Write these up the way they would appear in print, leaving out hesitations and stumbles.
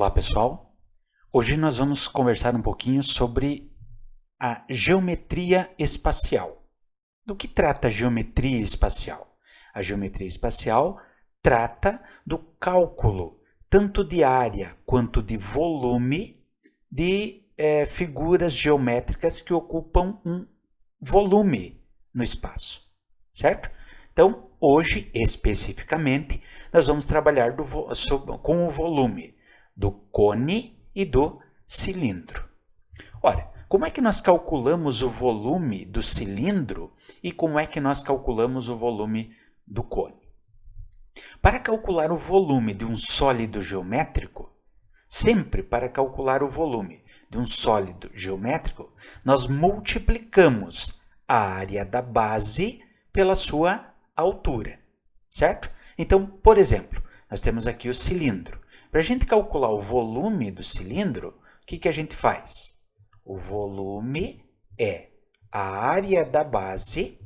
Olá pessoal, hoje nós vamos conversar um pouquinho sobre a geometria espacial. Do que trata a geometria espacial? A geometria espacial trata do cálculo tanto de área quanto de volume de figuras geométricas que ocupam um volume no espaço, certo? Então, hoje, especificamente, nós vamos trabalhar com o volume do cone e do cilindro. Ora, como é que nós calculamos o volume do cilindro e como é que nós calculamos o volume do cone? Para calcular o volume de um sólido geométrico, sempre para calcular o volume de um sólido geométrico, nós multiplicamos a área da base pela sua altura, certo? Então, por exemplo, nós temos aqui o cilindro. Para a gente calcular o volume do cilindro, o que a gente faz? O volume é a área da base.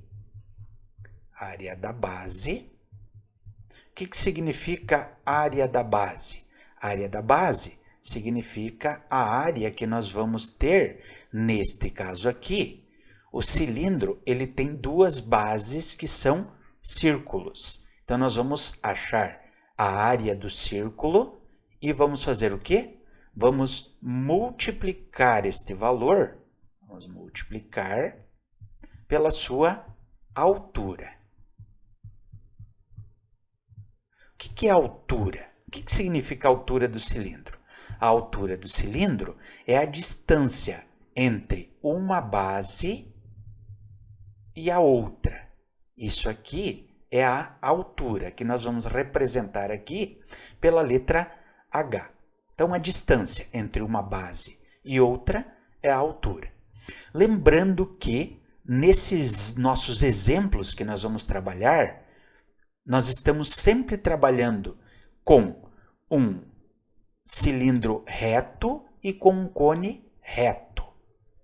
O que significa área da base? A área da base significa a área que nós vamos ter, neste caso aqui. O cilindro ele tem duas bases que são círculos. Então, nós vamos achar a área do círculo e vamos fazer o quê? Vamos multiplicar este valor, vamos multiplicar pela sua altura. O que é altura? O que significa a altura do cilindro? A altura do cilindro é a distância entre uma base e a outra. Isso aqui é a altura, que nós vamos representar aqui pela letra H. Então, a distância entre uma base e outra é a altura. Lembrando que, nesses nossos exemplos que nós vamos trabalhar, nós estamos sempre trabalhando com um cilindro reto e com um cone reto.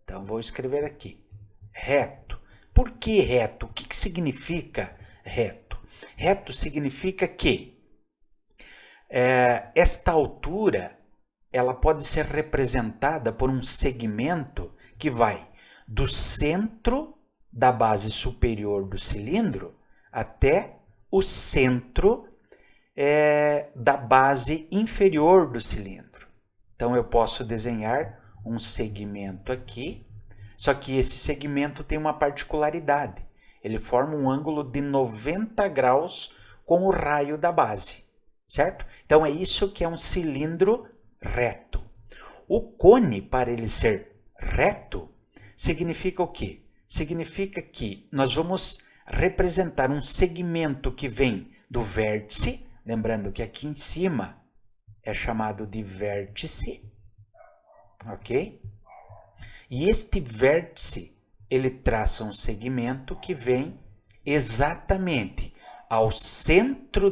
Então, vou escrever aqui, reto. Por que reto? O que significa reto? Reto significa que esta altura ela pode ser representada por um segmento que vai do centro da base superior do cilindro até o centro da base inferior do cilindro. Então, eu posso desenhar um segmento aqui, só que esse segmento tem uma particularidade. Ele forma um ângulo de 90 graus com o raio da base, certo? Então, é isso que é um cilindro reto. O cone, para ele ser reto, significa o quê? Significa que nós vamos representar um segmento que vem do vértice, lembrando que aqui em cima é chamado de vértice, ok? E este vértice, ele traça um segmento que vem exatamente ao centro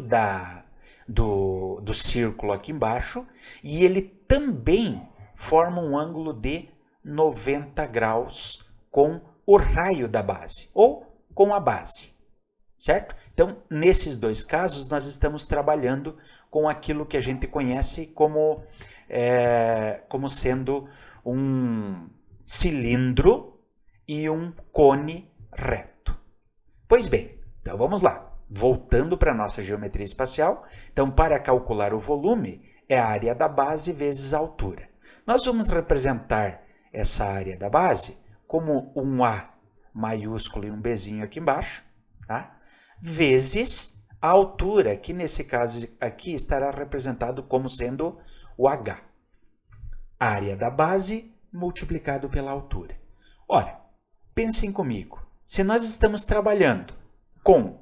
do círculo aqui embaixo e ele também forma um ângulo de 90 graus com o raio da base ou com a base, certo? Então, nesses dois casos, nós estamos trabalhando com aquilo que a gente conhece como sendo um cilindro e um cone reto. Pois bem, então vamos lá. Voltando para a nossa geometria espacial, então para calcular o volume é a área da base vezes a altura. Nós vamos representar essa área da base como um A maiúsculo e um Bzinho aqui embaixo, tá? Vezes a altura, que nesse caso aqui estará representado como sendo o H. Área da base multiplicado pela altura. Ora, pensem comigo, se nós estamos trabalhando com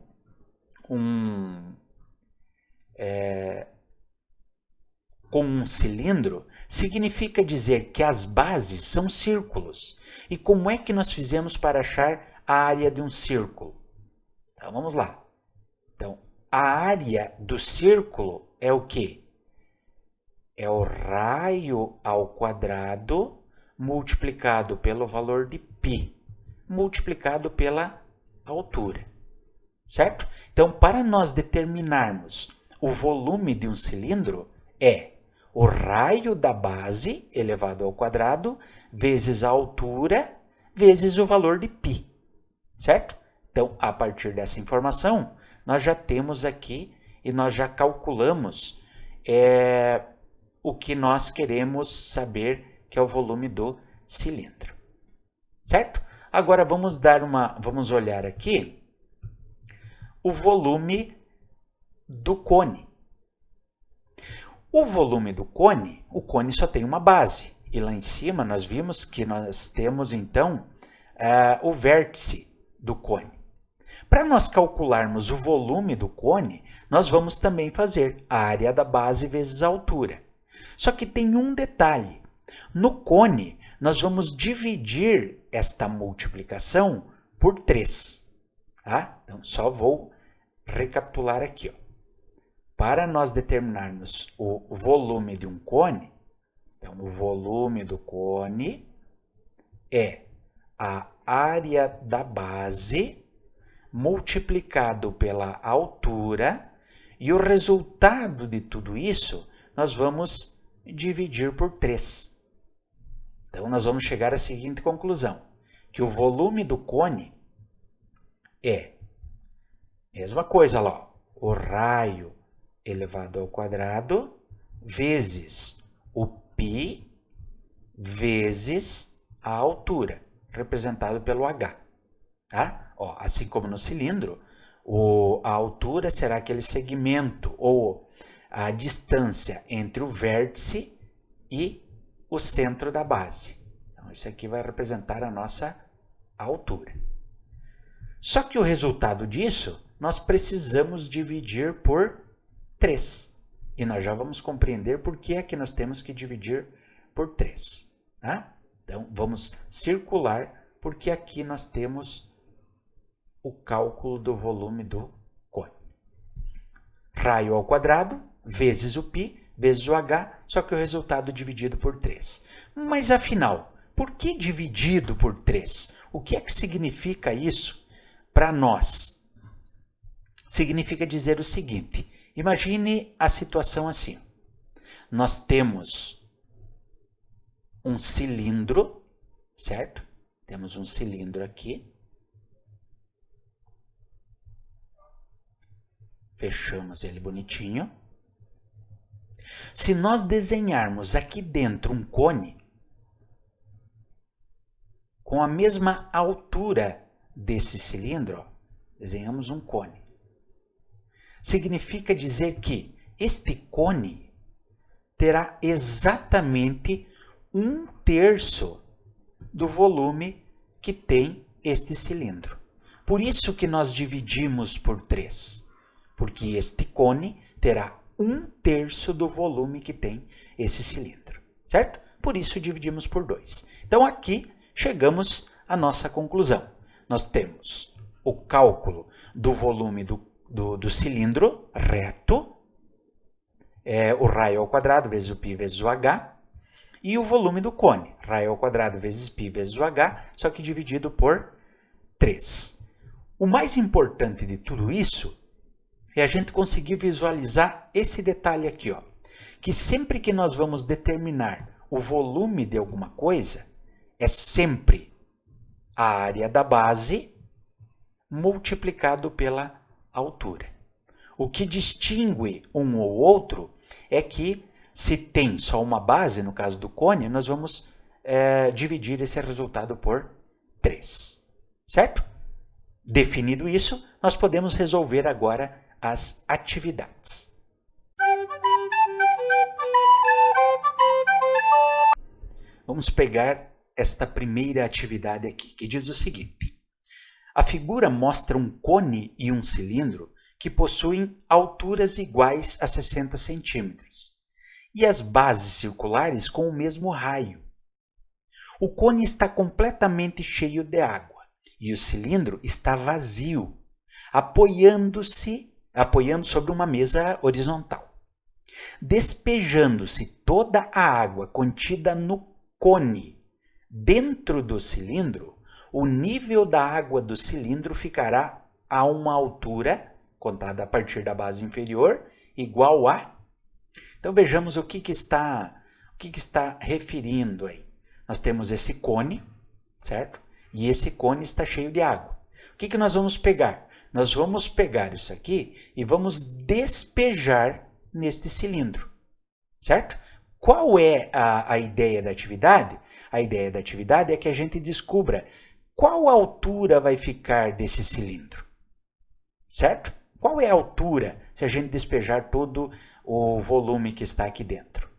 um cilindro, significa dizer que as bases são círculos. E como é que nós fizemos para achar a área de um círculo? Então, vamos lá. Então, a área do círculo é o quê? É o raio ao quadrado multiplicado pelo valor de π, multiplicado pela altura. Certo? Então, para nós determinarmos o volume de um cilindro, o raio da base elevado ao quadrado vezes a altura vezes o valor de π, certo? Então, a partir dessa informação, nós já temos aqui e nós já calculamos o que nós queremos saber, que é o volume do cilindro, certo? Agora vamos olhar aqui o volume do cone. O volume do cone, o cone só tem uma base. E lá em cima nós vimos que nós temos então o vértice do cone. Para nós calcularmos o volume do cone, nós vamos também fazer a área da base vezes a altura. Só que tem um detalhe. No cone, nós vamos dividir esta multiplicação por 3. Tá? Então, só vou recapitular aqui. Ó. Para nós determinarmos o volume de um cone, então, o volume do cone é a área da base multiplicado pela altura, e o resultado de tudo isso nós vamos dividir por 3. Então, nós vamos chegar à seguinte conclusão, que o volume do cone é, mesma coisa lá, o raio elevado ao quadrado vezes o π vezes a altura, representado pelo h. Tá? Ó, assim como no cilindro, a altura será aquele segmento ou a distância entre o vértice e o centro da base. Então, isso aqui vai representar a nossa altura. Só que o resultado disso, nós precisamos dividir por 3. E nós já vamos compreender por que é que nós temos que dividir por 3. Tá? Então, vamos circular, porque aqui nós temos o cálculo do volume do cone. Raio ao quadrado vezes o π vezes o h, só que o resultado dividido por 3. Mas afinal, por que dividido por 3? O que é que significa isso para nós? Significa dizer o seguinte, imagine a situação assim. Nós temos um cilindro, certo? Temos um cilindro aqui. Fechamos ele bonitinho. Se nós desenharmos aqui dentro um cone, com a mesma altura desse cilindro, ó, desenhamos um cone. Significa dizer que este cone terá exatamente 1/3 do volume que tem este cilindro. Por isso que nós dividimos por 3. Porque este cone terá 1/3 do volume que tem esse cilindro, certo? Por isso dividimos por 2. Então aqui chegamos à nossa conclusão. Nós temos o cálculo do volume do cilindro reto, o raio ao quadrado vezes o π vezes o h, e o volume do cone, raio ao quadrado vezes π vezes o h, só que dividido por 3. O mais importante de tudo isso é a gente conseguir visualizar esse detalhe aqui, ó, que sempre que nós vamos determinar o volume de alguma coisa, é sempre a área da base multiplicado pela altura. O que distingue um ou outro é que se tem só uma base, no caso do cone, nós vamos dividir esse resultado por 3, certo? Definido isso, nós podemos resolver agora as atividades. Vamos pegar esta primeira atividade aqui, que diz o seguinte. A figura mostra um cone e um cilindro que possuem alturas iguais a 60 centímetros e as bases circulares com o mesmo raio. O cone está completamente cheio de água e o cilindro está vazio, apoiando sobre uma mesa horizontal. Despejando-se toda a água contida no cone dentro do cilindro, o nível da água do cilindro ficará a uma altura, contada a partir da base inferior, igual a... Então vejamos o que está referindo aí. Nós temos esse cone, certo? E esse cone está cheio de água. O que nós vamos pegar? Nós vamos pegar isso aqui e vamos despejar neste cilindro, certo? Qual é a ideia da atividade? A ideia da atividade é que a gente descubra qual altura vai ficar desse cilindro, certo? Qual é a altura se a gente despejar todo o volume que está aqui dentro?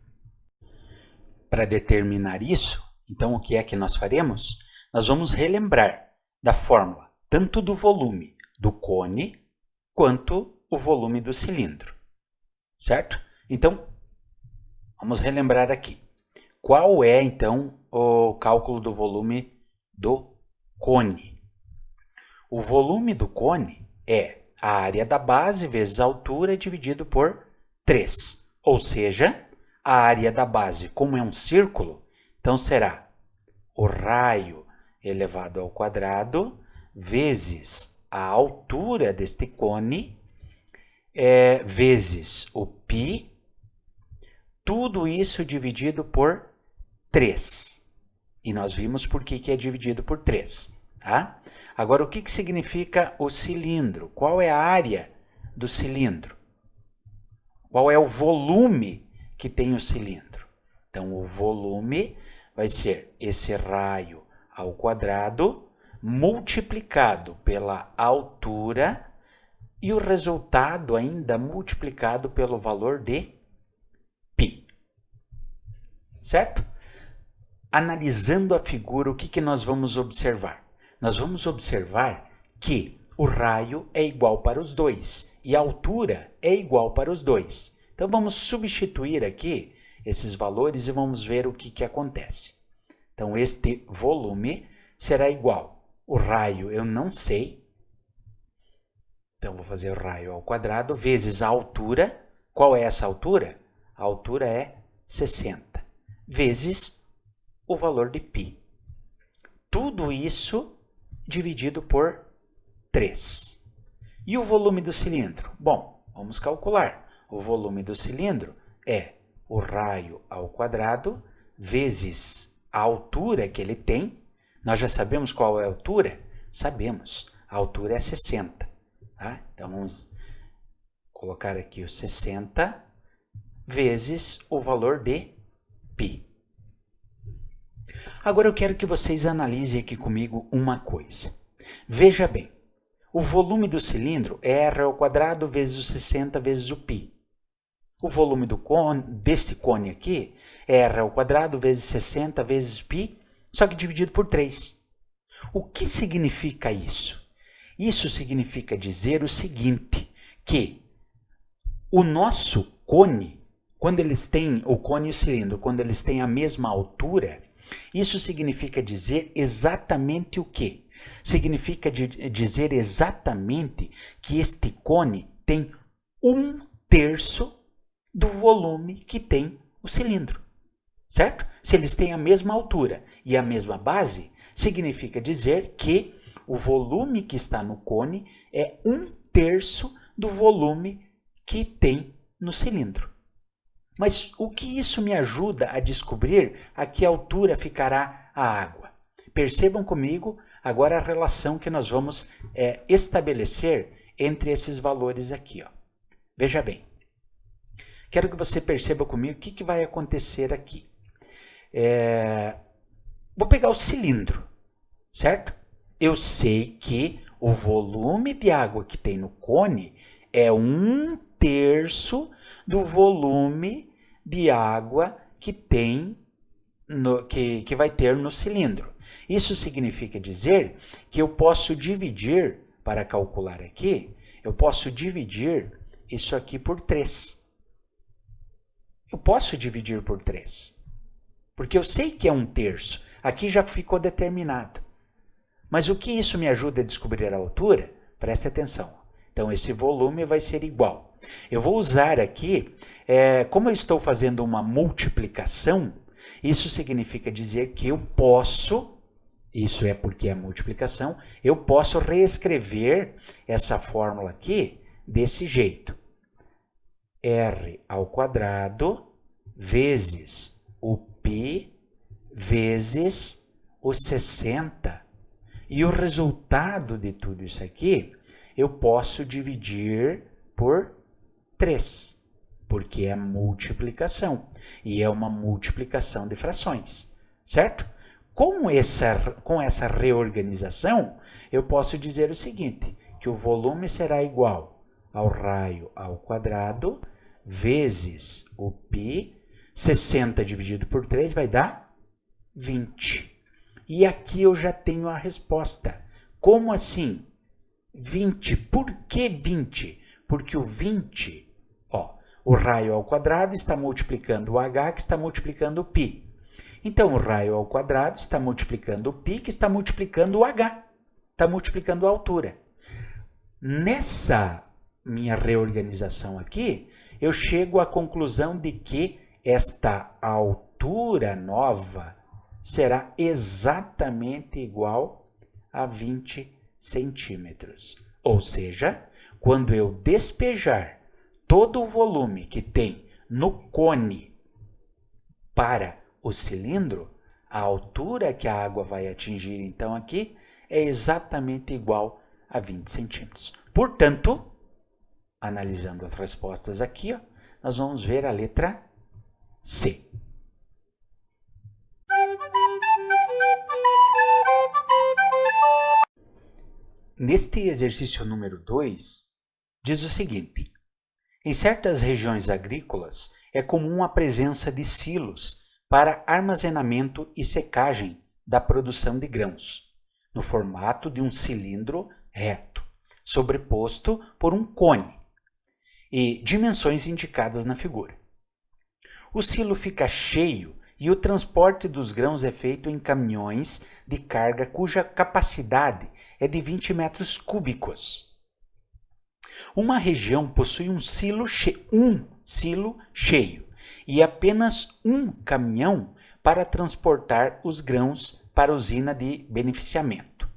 Para determinar isso, então o que é que nós faremos? Nós vamos relembrar da fórmula, tanto do volume do cone, quanto o volume do cilindro, certo? Então, vamos relembrar aqui. Qual é, então, o cálculo do volume do cone? O volume do cone é a área da base vezes a altura dividido por 3. Ou seja, a área da base, como é um círculo, então será o raio elevado ao quadrado vezes a altura deste cone, vezes o π, tudo isso dividido por 3. E nós vimos por que é dividido por 3. Tá? Agora, o que significa o cilindro? Qual é a área do cilindro? Qual é o volume que tem o cilindro? Então, o volume vai ser esse raio ao quadrado multiplicado pela altura e o resultado ainda multiplicado pelo valor de π. Certo? Analisando a figura, o que nós vamos observar? Nós vamos observar que o raio é igual para os dois e a altura é igual para os dois. Então vamos substituir aqui esses valores e vamos ver o que acontece. Então este volume será igual. O raio eu não sei. Então vou fazer o raio ao quadrado vezes a altura. Qual é essa altura? A altura é 60 vezes o valor de π. Tudo isso dividido por 3. E o volume do cilindro? Bom, vamos calcular. O volume do cilindro é o raio ao quadrado vezes a altura que ele tem. Nós já sabemos qual é a altura? Sabemos. A altura é 60. Tá? Então vamos colocar aqui o 60 vezes o valor de π. Agora eu quero que vocês analisem aqui comigo uma coisa. Veja bem, o volume do cilindro é r ao quadrado vezes o 60 vezes o π. O volume do cone, desse cone aqui é r ao quadrado vezes 60 vezes π, só que dividido por 3. O que significa isso? Isso significa dizer o seguinte, que o nosso cone, quando eles têm, o cone e o cilindro, quando eles têm a mesma altura, isso significa dizer exatamente o quê? Significa dizer exatamente que este cone tem 1/3 do volume que tem o cilindro, certo? Se eles têm a mesma altura e a mesma base, significa dizer que o volume que está no cone é 1/3 do volume que tem no cilindro. Mas o que isso me ajuda a descobrir a que altura ficará a água? Percebam comigo agora a relação que nós vamos estabelecer entre esses valores aqui. Ó. Veja bem, quero que você perceba comigo o que vai acontecer aqui. Vou pegar o cilindro, certo? Eu sei que o volume de água que tem no cone é 1/3 do volume de água que tem que vai ter no cilindro. Isso significa dizer que eu posso dividir, para calcular aqui, eu posso dividir isso aqui por 3. Eu posso dividir por 3. Porque eu sei que é 1/3. Aqui já ficou determinado. Mas o que isso me ajuda a descobrir a altura? Preste atenção. Então, esse volume vai ser igual. Eu vou usar aqui, como eu estou fazendo uma multiplicação, isso significa dizer que eu posso, isso é porque é multiplicação, eu posso reescrever essa fórmula aqui desse jeito. r ao quadrado vezes o π vezes o 60. E o resultado de tudo isso aqui, eu posso dividir por 3, porque é multiplicação. E é uma multiplicação de frações, certo? Com essa reorganização, eu posso dizer o seguinte, que o volume será igual ao raio ao quadrado vezes o π, 60 dividido por 3 vai dar 20. E aqui eu já tenho a resposta. Como assim? 20. Por que 20? Porque o 20, o raio ao quadrado está multiplicando o h, que está multiplicando o π. Então, o raio ao quadrado está multiplicando o π, que está multiplicando o h. Está multiplicando a altura. Nessa minha reorganização aqui, eu chego à conclusão de que esta altura nova será exatamente igual a 20 centímetros. Ou seja, quando eu despejar todo o volume que tem no cone para o cilindro, a altura que a água vai atingir então aqui é exatamente igual a 20 centímetros. Portanto, analisando as respostas aqui, nós vamos ver a letra C. Neste exercício número 2, diz o seguinte: em certas regiões agrícolas é comum a presença de silos para armazenamento e secagem da produção de grãos, no formato de um cilindro reto, sobreposto por um cone, e dimensões indicadas na figura. O silo fica cheio e o transporte dos grãos é feito em caminhões de carga cuja capacidade é de 20 metros cúbicos. Uma região possui um silo cheio e apenas um caminhão para transportar os grãos para a usina de beneficiamento.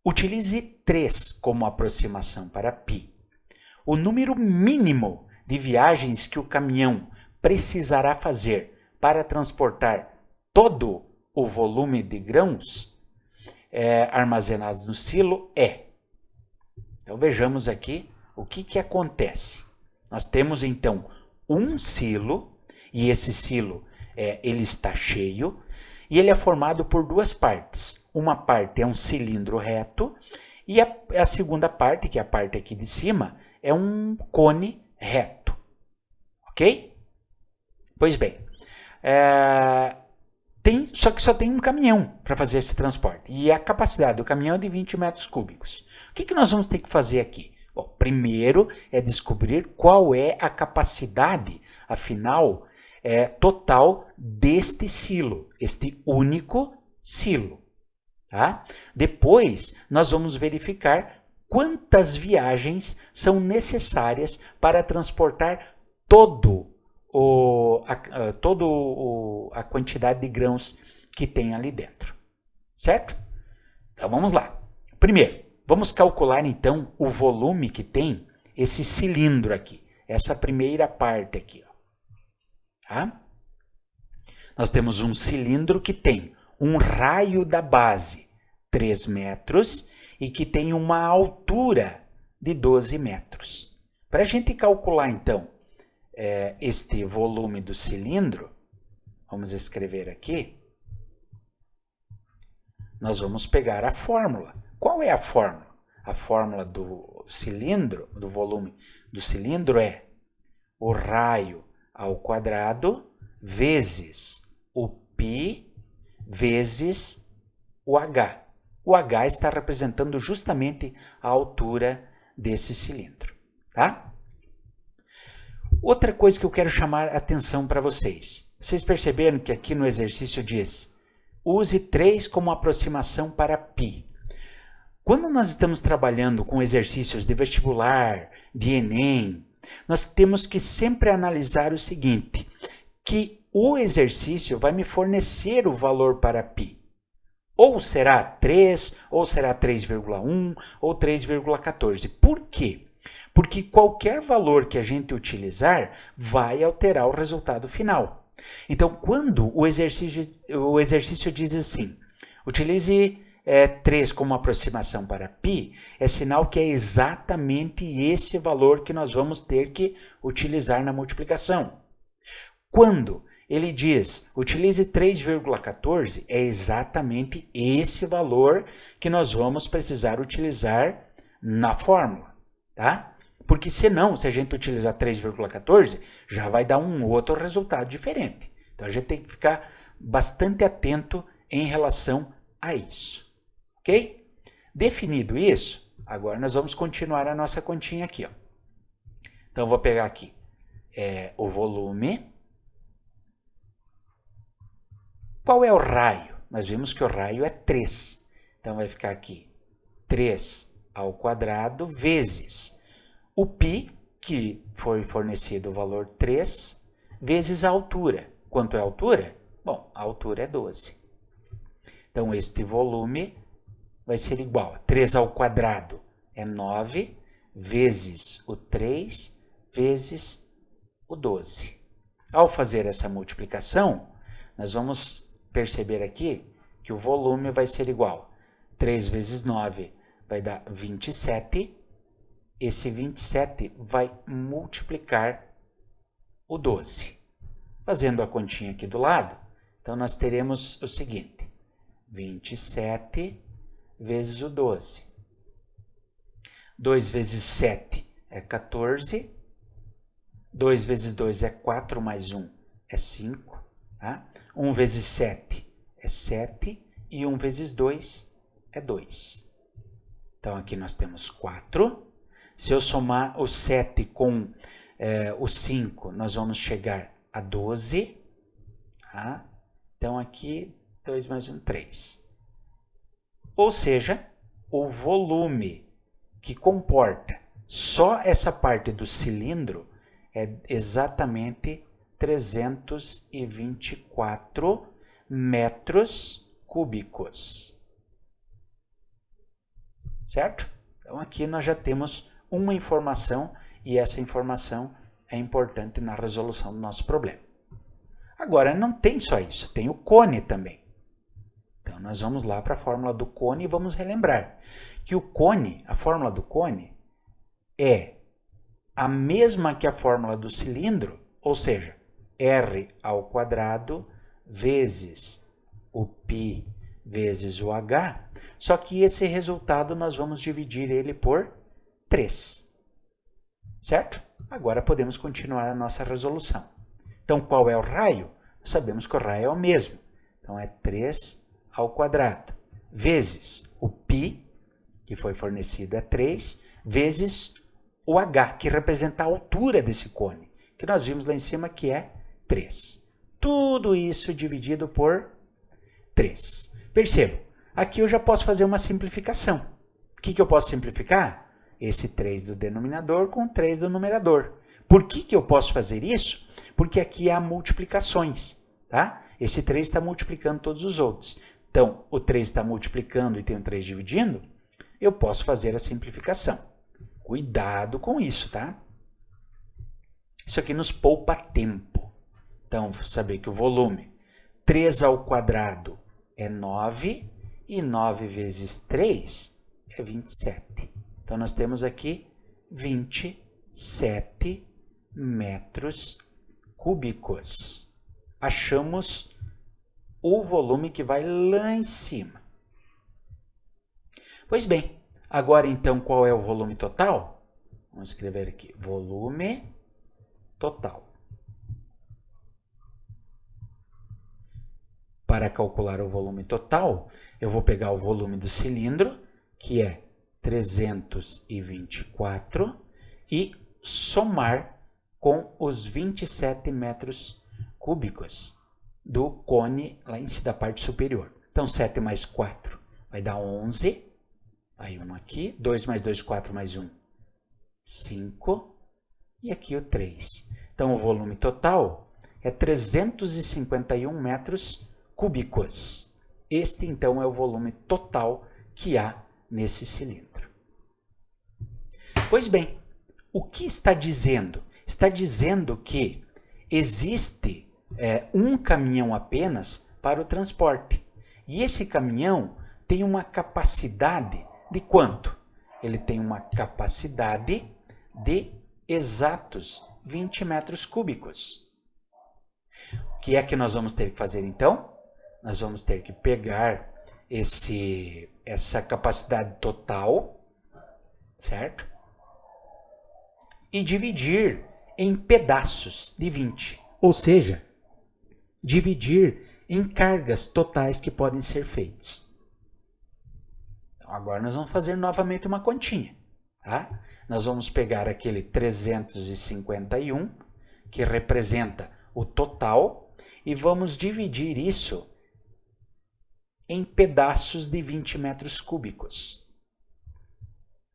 Utilize 3 como aproximação para π. O número mínimo de viagens que o caminhão precisará fazer para transportar todo o volume de grãos armazenados no silo é. Então vejamos aqui o que acontece. Nós temos então um silo, e esse silo ele está cheio, e ele é formado por duas partes. Uma parte é um cilindro reto, e a segunda parte, que é a parte aqui de cima, é um cone reto. Ok? Pois bem, só que só tem um caminhão para fazer esse transporte. E a capacidade do caminhão é de 20 metros cúbicos. O que nós vamos ter que fazer aqui? Bom, primeiro é descobrir qual é a capacidade, afinal, total deste silo, este único silo. Tá? Depois, nós vamos verificar quantas viagens são necessárias para transportar toda a quantidade de grãos que tem ali dentro. Certo? Então vamos lá. Primeiro, vamos calcular então o volume que tem esse cilindro aqui. Essa primeira parte aqui. Tá? Nós temos um cilindro que tem um raio da base 3 metros e que tem uma altura de 12 metros. Para a gente calcular então este volume do cilindro, vamos escrever aqui, nós vamos pegar a fórmula. Qual é a fórmula? A fórmula do cilindro, do volume do cilindro é o raio ao quadrado vezes o π vezes o h. O h está representando justamente a altura desse cilindro, tá? Outra coisa que eu quero chamar a atenção para vocês. Vocês perceberam que aqui no exercício diz: use 3 como aproximação para π. Quando nós estamos trabalhando com exercícios de vestibular, de Enem, nós temos que sempre analisar o seguinte, que o exercício vai me fornecer o valor para π. Ou será 3, ou será 3,1, ou 3,14. Por quê? Porque qualquer valor que a gente utilizar vai alterar o resultado final. Então, quando o exercício diz assim, utilize 3 como aproximação para π, é sinal que é exatamente esse valor que nós vamos ter que utilizar na multiplicação. Quando ele diz, utilize 3,14, é exatamente esse valor que nós vamos precisar utilizar na fórmula, tá? Porque senão, se a gente utilizar 3,14, já vai dar um outro resultado diferente. Então a gente tem que ficar bastante atento em relação a isso, ok? Definido isso, agora nós vamos continuar a nossa continha aqui, ó. Então eu vou pegar aqui o volume. Qual é o raio? Nós vimos que o raio é 3. Então vai ficar aqui 3 ao quadrado vezes o π, que foi fornecido o valor 3, vezes a altura. Quanto é a altura? Bom, a altura é 12. Então este volume vai ser igual a 3 ao quadrado é 9, vezes o 3, vezes o 12. Ao fazer essa multiplicação, nós vamos perceber aqui que o volume vai ser igual. 3 vezes 9 vai dar 27. Esse 27 vai multiplicar o 12. Fazendo a continha aqui do lado, então nós teremos o seguinte. 27 vezes o 12. 2 vezes 7 é 14. 2 vezes 2 é 4, mais 1 é 5. Tá? 1 vezes 7 é 7 e 1 vezes 2 é 2. Então, aqui nós temos 4. Se eu somar o 7 com o 5, nós vamos chegar a 12. Tá? Então, aqui, 2 mais 1, 3. Ou seja, o volume que comporta só essa parte do cilindro é exatamente 324 metros cúbicos. Certo? Então aqui nós já temos uma informação e essa informação é importante na resolução do nosso problema. Agora não tem só isso, tem o cone também. Então nós vamos lá para a fórmula do cone e vamos relembrar que o cone, a fórmula do cone é a mesma que a fórmula do cilindro, ou seja, r ao quadrado vezes o π vezes o h, só que esse resultado nós vamos dividir ele por 3. Certo? Agora podemos continuar a nossa resolução. Então, qual é o raio? Sabemos que o raio é o mesmo. Então, é 3 ao quadrado vezes o π, que foi fornecido, é 3, vezes o h, que representa a altura desse cone, que nós vimos lá em cima que é 3. Tudo isso dividido por 3. Percebam, aqui eu já posso fazer uma simplificação. O que eu posso simplificar? Esse 3 do denominador com 3 do numerador. Por que eu posso fazer isso? Porque aqui há multiplicações, tá? Esse 3 está multiplicando todos os outros. Então, o 3 está multiplicando e tem o 3 dividindo, eu posso fazer a simplificação. Cuidado com isso, tá? Isso aqui nos poupa tempo. Então, saber que o volume 3 ao quadrado é 9 e 9 vezes 3 é 27. Então, nós temos aqui 27 metros cúbicos. Achamos o volume que vai lá em cima. Pois bem, agora então qual é o volume total? Vamos escrever aqui, volume total. Para calcular o volume total, eu vou pegar o volume do cilindro, que é 324, e somar com os 27 metros cúbicos do cone lá em cima da parte superior. Então, 7 mais 4 vai dar 11. Aí 1 aqui, 2 mais 2, 4 mais 1, 5. E aqui o 3. Então, o volume total é 351 metros cúbicos. Este, então, é o volume total que há nesse cilindro. Pois bem, O que está dizendo? Está dizendo que existe um caminhão apenas para o transporte. E esse caminhão tem uma capacidade de quanto? Ele tem uma capacidade de exatos 20 metros cúbicos. O que é que nós vamos ter que fazer então? Nós vamos ter que pegar essa capacidade total, certo? E dividir em pedaços de 20. Ou seja, dividir em cargas totais que podem ser feitas. Então, agora nós vamos fazer novamente uma continha. Tá? Nós vamos pegar aquele 351, que representa o total, e vamos dividir isso em pedaços de 20 metros cúbicos.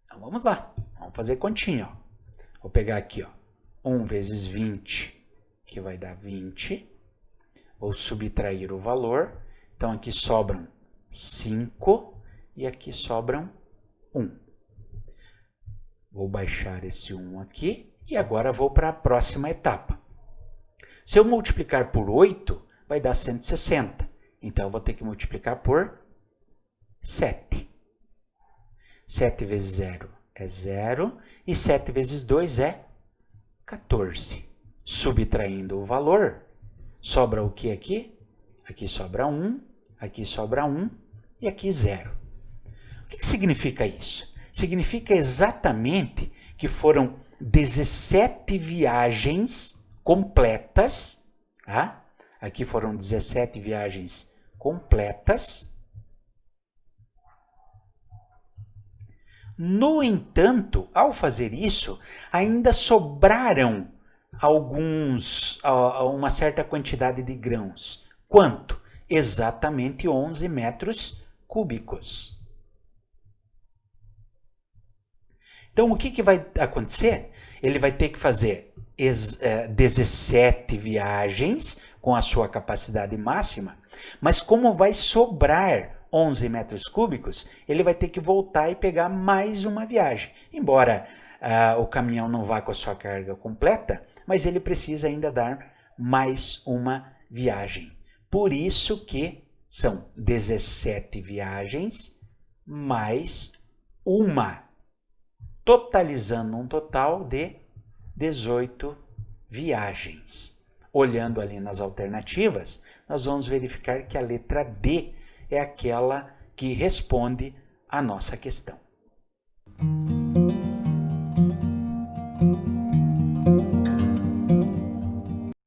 Então vamos lá, vamos fazer continha. Ó. Vou pegar aqui, ó, 1 vezes 20, que vai dar 20. Vou subtrair o valor. Então aqui sobram 5 e aqui sobram 1. Vou baixar esse 1 aqui e agora vou para a próxima etapa. Se eu multiplicar por 8, vai dar 160. Então eu vou ter que multiplicar por 7. 7 vezes 0 é 0 e 7 vezes 2 é 14. Subtraindo o valor, sobra o que aqui? Aqui sobra 1, aqui sobra 1 e aqui 0. O que significa isso? Significa exatamente que foram 17 viagens completas, tá? Aqui foram 17 viagens completas. No entanto, ao fazer isso, ainda sobraram uma certa quantidade de grãos. Quanto? Exatamente 11 metros cúbicos. Então, o que vai acontecer? Ele vai ter que fazer 17 viagens com a sua capacidade máxima, mas como vai sobrar 11 metros cúbicos, ele vai ter que voltar e pegar mais uma viagem. Embora o caminhão não vá com a sua carga completa, mas ele precisa ainda dar mais uma viagem. Por isso que são 17 viagens mais uma, totalizando um total de 18 viagens. Olhando ali nas alternativas, nós vamos verificar que a letra D é aquela que responde à nossa questão.